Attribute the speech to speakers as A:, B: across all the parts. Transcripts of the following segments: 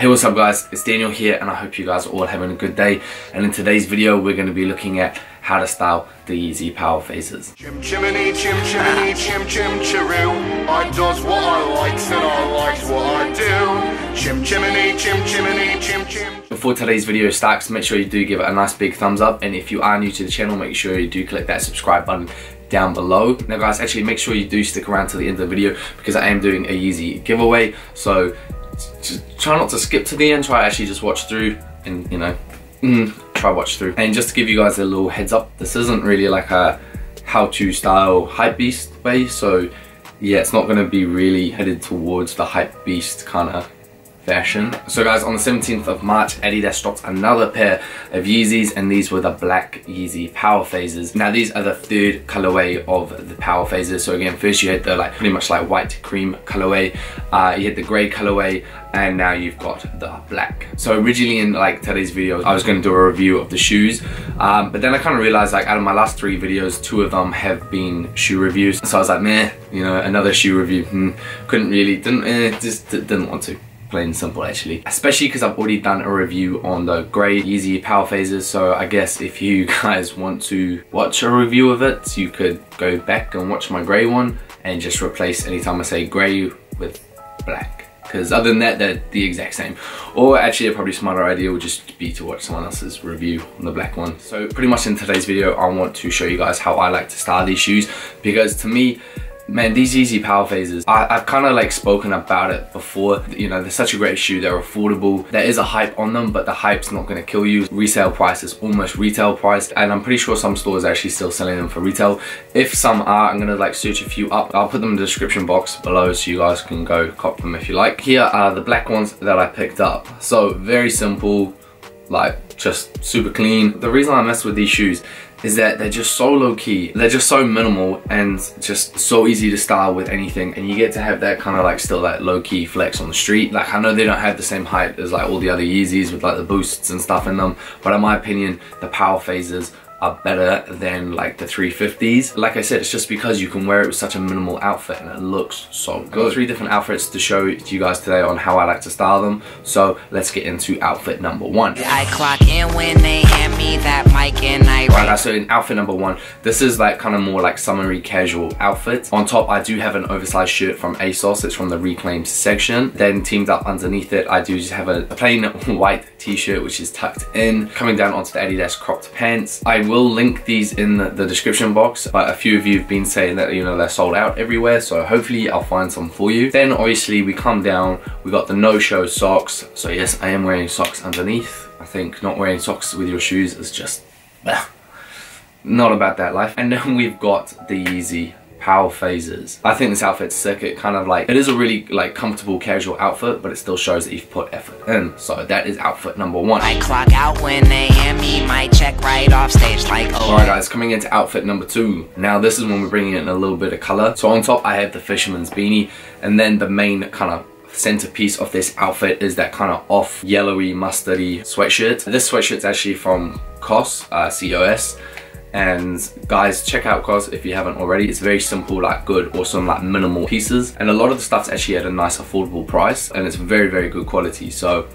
A: Hey, what's up guys, it's Daniel here and I hope you guys are all having a good day. And in today's video we're going to be looking at how to style the Yeezy Powerphases.
B: Chim chimney, chim chimney, chim chim chiroo. I does what I likes and I likes what I do. Chim chimney, chim chimney, chim chim.
A: Before today's video starts, make sure you do give it a nice big thumbs up, and if you are new to the channel, make sure you do click that subscribe button down below. Now guys, actually make sure you do stick around to the end of the video because I am doing a Yeezy giveaway, so just try not to skip to the end, try actually just watch through and, you know, try watch through. And just to give you guys a little heads up, this isn't really like a how to style hype beast way, so yeah, it's not going to be really headed towards the hype beast kind of fashion. So guys, on the 17th of March, Adidas dropped another pair of Yeezys, and these were the Black Yeezy Powerphases. Now these are the third colorway of the Powerphases. So again, first you had the pretty much white cream colorway, you had the grey colorway, and now you've got the black. So originally in today's video I was going to do a review of the shoes, but then I kind of realized out of my last 3 videos, 2 of them have been shoe reviews, so I was like, meh, you know, another shoe review, couldn't really, didn't want to. Plain and simple actually, especially because I've already done a review on the grey Yeezy Powerphases. So I guess if you guys want to watch a review of it, you could go back and watch my grey one and just replace anytime I say grey with black, because other than that they're the exact same. Or actually a probably smarter idea would just be to watch someone else's review on the black one. So pretty much in today's video I want to show you guys how I like to style these shoes, because to me, man, these Yeezy Powerphases, I've kind of spoken about it before. You know, they're such a great shoe, they're affordable. There is a hype on them, but the hype's not going to kill you. Resale price is almost retail price, and I'm pretty sure some stores are actually still selling them for retail. If some are, I'm going to search a few up. I'll put them in the description box below so you guys can go cop them if you like. Here are the black ones that I picked up. So very simple, just super clean. The reason I mess with these shoes is that they're just so low-key, they're just so minimal and just so easy to style with anything, and you get to have that kind of still that low-key flex on the street. I know they don't have the same height as all the other Yeezys with the boosts and stuff in them, but in my opinion the Powerphases are better than the 350s. Like I said, it's just because you can wear it with such a minimal outfit and it looks so good. I've got 3 different outfits to show to you guys today on how I like to style them. So let's get into outfit number 1.
C: I clock in when they hand me that mic and I
A: Right guys, so in outfit number 1, this is kind of more summery casual outfit. On top I do have an oversized shirt from ASOS, it's from the reclaimed section. Then teamed up underneath it, I do just have a plain white t-shirt which is tucked in. Coming down onto the Adidas cropped pants. I will link these in the description box, but a few of you have been saying that, you know, they're sold out everywhere, so hopefully I'll find some for you. Then obviously we come down, we got the no-show socks. So yes, I am wearing socks underneath. I think not wearing socks with your shoes is just not about that life. And then we've got the Yeezy Powerphases. I think this outfit's sick. It kind of it is a really comfortable casual outfit, but it still shows that you've put effort in. So that is outfit number 1.
C: I clock out when they hand me my check right off stage oh.
A: Alright guys, coming into outfit number 2. Now this is when we're bringing in a little bit of color. So on top I have the fisherman's beanie, and then the main kind of centerpiece of this outfit is that kind of off yellowy mustardy sweatshirt. This sweatshirt's actually from COS, C-O-S. And guys, check out COS if you haven't already. It's very simple, good, awesome, minimal pieces, and a lot of the stuff's actually at a nice affordable price, and it's very, very good quality. So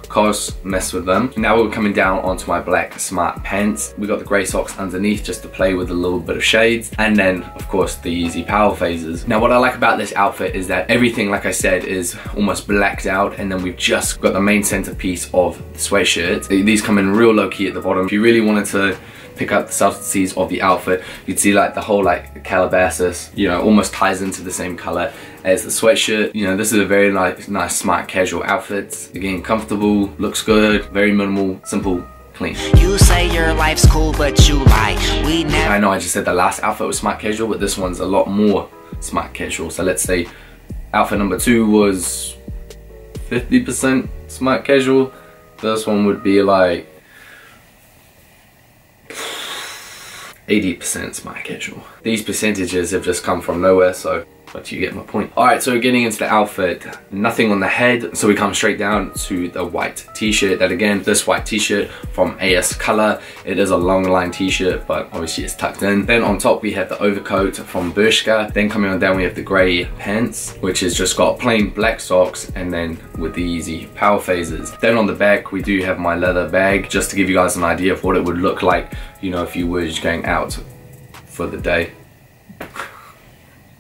A: COS, mess with them. Now we're coming down onto my black smart pants. We got the grey socks underneath just to play with a little bit of shades, and then of course the Yeezy Powerphases. Now what I like about this outfit is that everything, like I said, is almost blacked out, and then we've just got the main centerpiece of the sweatshirt. These come in real low key at the bottom. If you really wanted to pick up the subtleties of the outfit, you'd see the whole Calabasas, you know, almost ties into the same color as the sweatshirt. You know, this is a very nice smart casual outfit. Again, comfortable, looks good, very minimal, simple, clean.
C: You say your life's cool but you lie. We never.
A: I know I just said the last outfit was smart casual, but this one's a lot more smart casual. So let's say outfit number 2 was 50% smart casual. This one would be 80% smart casual. These percentages have just come from nowhere, so but you get my point. Alright, so getting into the outfit, nothing on the head, so we come straight down to the white t-shirt. That again, this white t-shirt from AS Color. It is a long line t-shirt, but obviously it's tucked in. Then on top we have the overcoat from Bershka. Then coming on down we have the grey pants, which has just got plain black socks, and then with the Yeezy Powerphases. Then on the back we do have my leather bag, just to give you guys an idea of what it would look like, you know, if you were just going out for the day.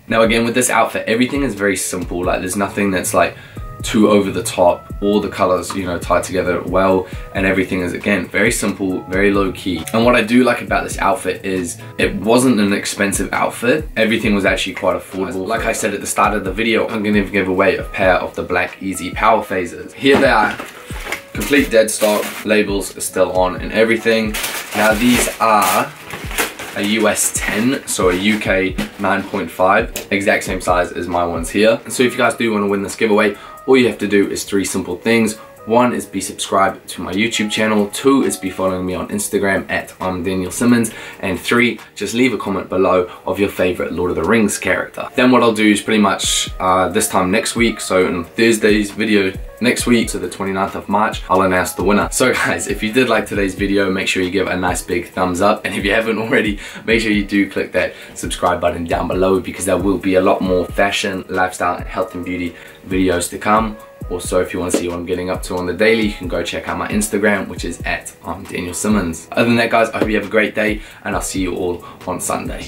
A: Now again, with this outfit, everything is very simple. Like, there's nothing that's like too over the top. All the colors, you know, tied together well, and everything is, again, very simple, very low key. And what I do like about this outfit is it wasn't an expensive outfit. Everything was actually quite affordable. Like I said at the start of the video, I'm gonna give away a pair of the Black Yeezy Powerphases. Here they are, complete dead stock, labels are still on and everything. Now these are a US 10, so a UK 9.5, exact same size as my ones here. So if you guys do want to win this giveaway, all you have to do is 3 simple things. 1 is be subscribed to my YouTube channel, 2 is be following me on Instagram at Daniel Simmons, and 3, just leave a comment below of your favorite Lord of the Rings character. Then what I'll do is pretty much this time next week, so on Thursday's video next week, so the 29th of March, I'll announce the winner. So guys, if you did like today's video, make sure you give it a nice big thumbs up, and if you haven't already, make sure you do click that subscribe button down below, because there will be a lot more fashion, lifestyle, and health and beauty videos to come. Also, if you want to see what I'm getting up to on the daily, you can go check out my Instagram, which is at Daniel Simmons. Other than that, guys, I hope you have a great day, and I'll see you all on Sunday.